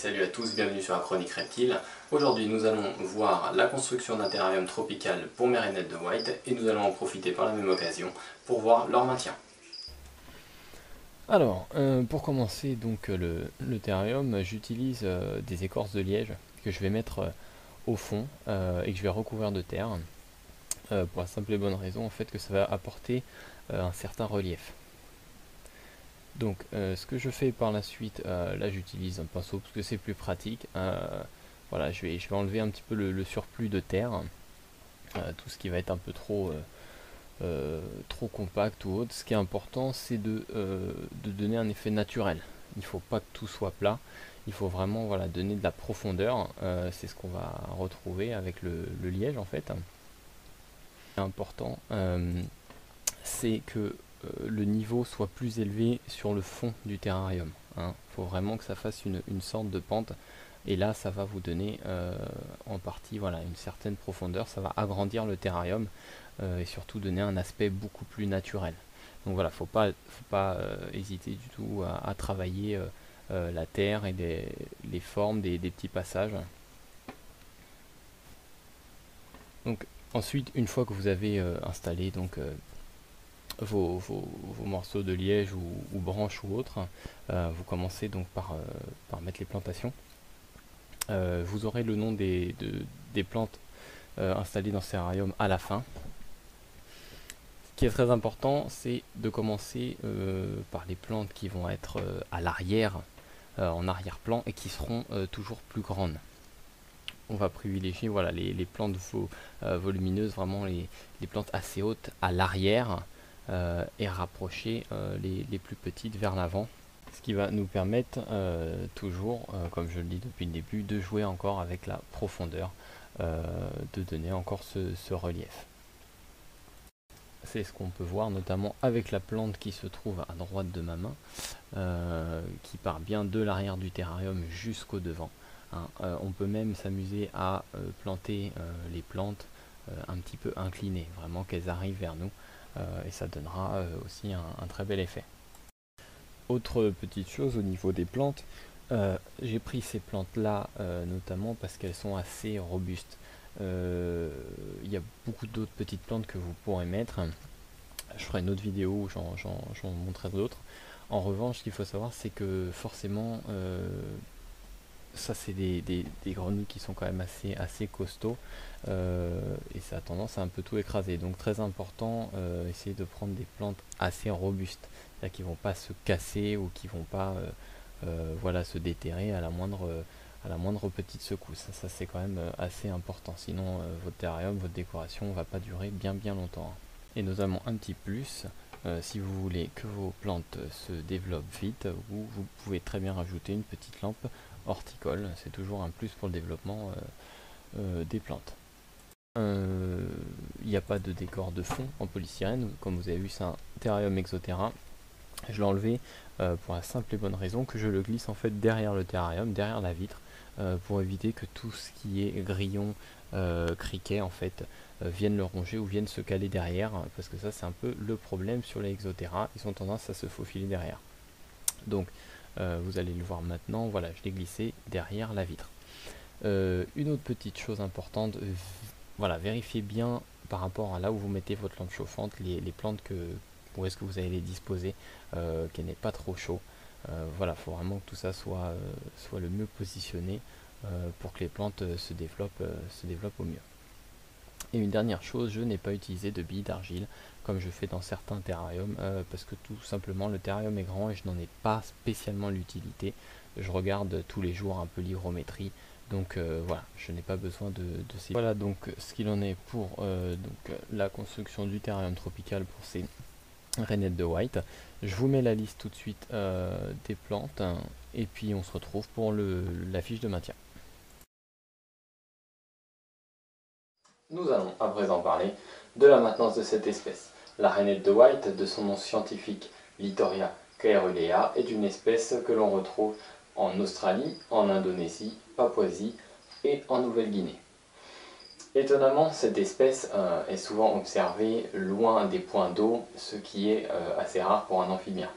salut à tous, bienvenue sur la chronique reptile. Aujourd'hui nous allons voir la construction d'un terrarium tropical pour mes rainettes de White et nous allons en profiter par la même occasion pour voir leur maintien. Alors, pour commencer donc le terrarium, j'utilise des écorces de liège que je vais mettre au fond et que je vais recouvrir de terre pour la simple et bonne raison en fait que ça va apporter un certain relief. Donc ce que je fais par la suite, là j'utilise un pinceau parce que c'est plus pratique. Voilà, je vais enlever un petit peu le surplus de terre, tout ce qui va être un peu trop compact ou autre. Ce qui est important, c'est de donner un effet naturel. Il ne faut pas que tout soit plat. Il faut vraiment donner de la profondeur. C'est ce qu'on va retrouver avec le liège en fait. Ce qui est important, c'est que le niveau soit plus élevé sur le fond du terrarium. Il faut vraiment que ça fasse une sorte de pente. Et là, ça va vous donner en partie une certaine profondeur. Ça va agrandir le terrarium et surtout donner un aspect beaucoup plus naturel. Donc voilà, faut pas hésiter du tout à travailler la terre et les formes des petits passages. Donc ensuite, une fois que vous avez installé vos morceaux de liège ou branches ou autres, vous commencez donc par mettre les plantations. Vous aurez le nom des plantes installées dans ce terrarium à la fin. Ce qui est très important, c'est de commencer par les plantes qui vont être à l'arrière, en arrière-plan, et qui seront toujours plus grandes. On va privilégier les plantes volumineuses, vraiment les plantes assez hautes à l'arrière, et rapprocher les plus petites vers l'avant. Ce qui va nous permettre toujours, comme je le dis depuis le début, de jouer encore avec la profondeur, de donner encore ce relief. C'est ce qu'on peut voir notamment avec la plante qui se trouve à droite de ma main, qui part bien de l'arrière du terrarium jusqu'au devant. On peut même s'amuser à planter les plantes un petit peu inclinées, vraiment qu'elles arrivent vers nous, et ça donnera aussi un très bel effet. Autre petite chose au niveau des plantes, j'ai pris ces plantes là notamment parce qu'elles sont assez robustes. Il y a beaucoup d'autres petites plantes que vous pourrez mettre. Je ferai une autre vidéo où j'en montrerai d'autres. En revanche, ce qu'il faut savoir, c'est que forcément, ça c'est des grenouilles qui sont quand même assez costauds, et ça a tendance à un peu tout écraser. Donc très important, essayer de prendre des plantes assez robustes, c'est-à-dire qui ne vont pas se casser ou qui ne vont pas se déterrer à la moindre petite secousse. Ça c'est quand même assez important, sinon votre terrarium, votre décoration ne va pas durer bien longtemps. Et notamment un petit plus, si vous voulez que vos plantes se développent vite, vous pouvez très bien rajouter une petite lampe horticole. C'est toujours un plus pour le développement des plantes. Il n'y a pas de décor de fond en polystyrène, comme vous avez vu, c'est un terrarium exoterra. Je l'ai enlevé pour la simple et bonne raison que je le glisse en fait derrière le terrarium, derrière la vitre, pour éviter que tout ce qui est grillon, criquet en fait, viennent le ronger ou viennent se caler derrière, parce que ça c'est un peu le problème sur les exoterra, ils ont tendance à se faufiler derrière. Donc vous allez le voir maintenant, voilà, je l'ai glissé derrière la vitre. Une autre petite chose importante, vérifiez bien par rapport à là où vous mettez votre lampe chauffante, les plantes où est-ce que vous allez les disposer, qu'elle n'est pas trop chaud. Faut vraiment que tout ça soit le mieux positionné pour que les plantes se développent au mieux. Et une dernière chose, je n'ai pas utilisé de billes d'argile comme je fais dans certains terrariums, parce que tout simplement le terrarium est grand et je n'en ai pas spécialement l'utilité. Je regarde tous les jours un peu l'hygrométrie, donc je n'ai pas besoin de ces... Voilà donc ce qu'il en est pour la construction du terrarium tropical pour ces rainettes de White. Je vous mets la liste tout de suite des plantes, et puis on se retrouve pour la fiche de maintien. Nous allons à présent parler de la maintenance de cette espèce. La rainette de White, de son nom scientifique Littoria caerulea, est une espèce que l'on retrouve en Australie, en Indonésie, Papouasie et en Nouvelle-Guinée. Étonnamment, cette espèce est souvent observée loin des points d'eau, ce qui est assez rare pour un amphibien.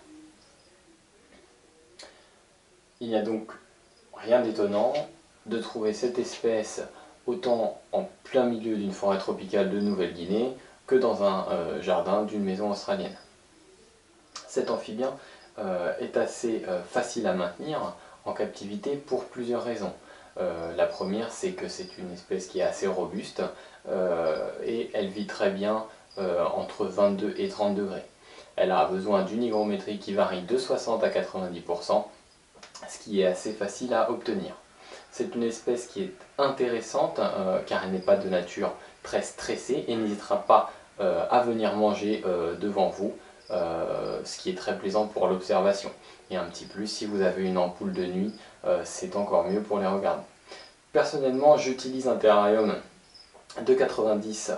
Il n'y a donc Rien d'étonnant de trouver cette espèce autant en plein milieu d'une forêt tropicale de Nouvelle-Guinée que dans un jardin d'une maison australienne. Cet amphibien est assez facile à maintenir en captivité pour plusieurs raisons. La première, c'est que c'est une espèce qui est assez robuste et elle vit très bien entre 22 et 30 degrés. Elle a besoin d'une hygrométrie qui varie de 60 à 90%, ce qui est assez facile à obtenir. C'est une espèce qui est intéressante car elle n'est pas de nature très stressée et n'hésitera pas à venir manger devant vous, ce qui est très plaisant pour l'observation. Et un petit plus, si vous avez une ampoule de nuit, c'est encore mieux pour les regarder. Personnellement, j'utilise un terrarium de 90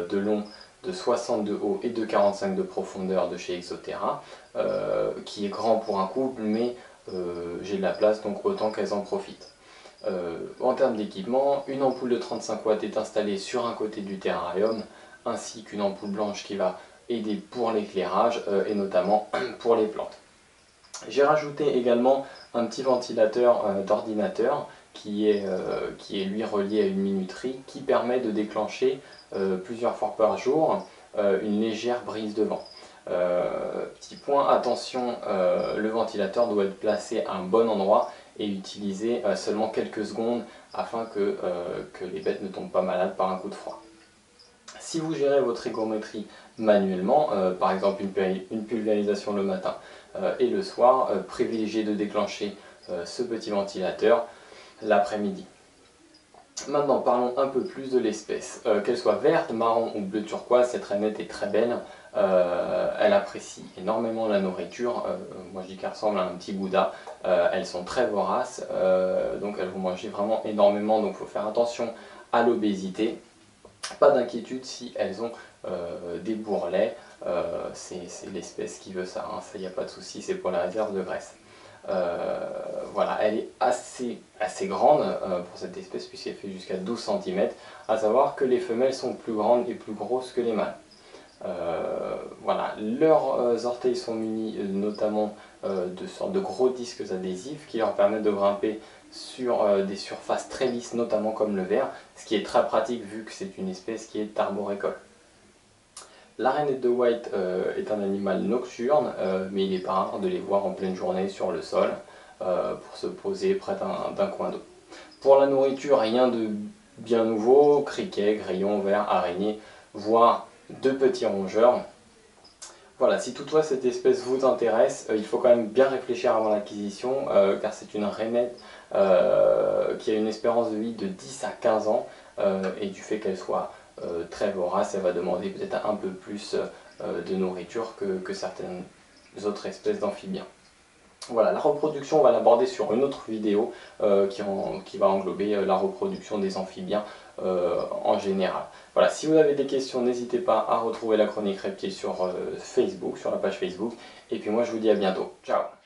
de long, de 60 de haut et de 45 de profondeur de chez Exoterra, qui est grand pour un couple, mais j'ai de la place, donc autant qu'elles en profitent. En termes d'équipement, une ampoule de 35 watts est installée sur un côté du terrarium, ainsi qu'une ampoule blanche qui va aider pour l'éclairage et notamment pour les plantes. J'ai rajouté également un petit ventilateur d'ordinateur qui est lui relié à une minuterie qui permet de déclencher plusieurs fois par jour une légère brise de vent. Petit point, attention, le ventilateur doit être placé à un bon endroit et utilisé seulement quelques secondes afin que les bêtes ne tombent pas malades par un coup de froid. Si vous gérez votre hygrométrie manuellement, par exemple une pulvérisation le matin et le soir, privilégiez de déclencher ce petit ventilateur l'après-midi. Maintenant, parlons un peu plus de l'espèce. Qu'elle soit verte, marron ou bleu turquoise, cette rainette est très belle. Elle apprécie énormément la nourriture. Moi je dis qu'elle ressemble à un petit Bouddha. Elles sont très voraces, donc elles vont manger vraiment énormément, donc il faut faire attention à l'obésité. Pas d'inquiétude si elles ont des bourrelets, c'est l'espèce qui veut ça, hein. Ça, il n'y a pas de souci, c'est pour la réserve de graisse. Voilà, elle est assez grande pour cette espèce puisqu'elle fait jusqu'à 12 cm, à savoir que les femelles sont plus grandes et plus grosses que les mâles. Voilà, leurs orteils sont munis notamment de sortes de gros disques adhésifs qui leur permettent de grimper sur des surfaces très lisses, notamment comme le verre, ce qui est très pratique vu que c'est une espèce qui est arboricole. La rainette de White est un animal nocturne, mais il n'est pas rare de les voir en pleine journée sur le sol pour se poser près d'un coin d'eau. Pour la nourriture, rien de bien nouveau, criquets, grillons, vers, araignées, voire de petits rongeurs. Voilà, si toutefois cette espèce vous intéresse, il faut quand même bien réfléchir avant l'acquisition, car c'est une rainette qui a une espérance de vie de 10 à 15 ans, et du fait qu'elle soit très vorace, elle va demander peut-être un peu plus de nourriture que certaines autres espèces d'amphibiens. Voilà, la reproduction, on va l'aborder sur une autre vidéo qui va englober la reproduction des amphibiens en général. Voilà, si vous avez des questions, n'hésitez pas à retrouver la chronique reptile sur Facebook, sur la page Facebook. Et puis moi, je vous dis à bientôt. Ciao!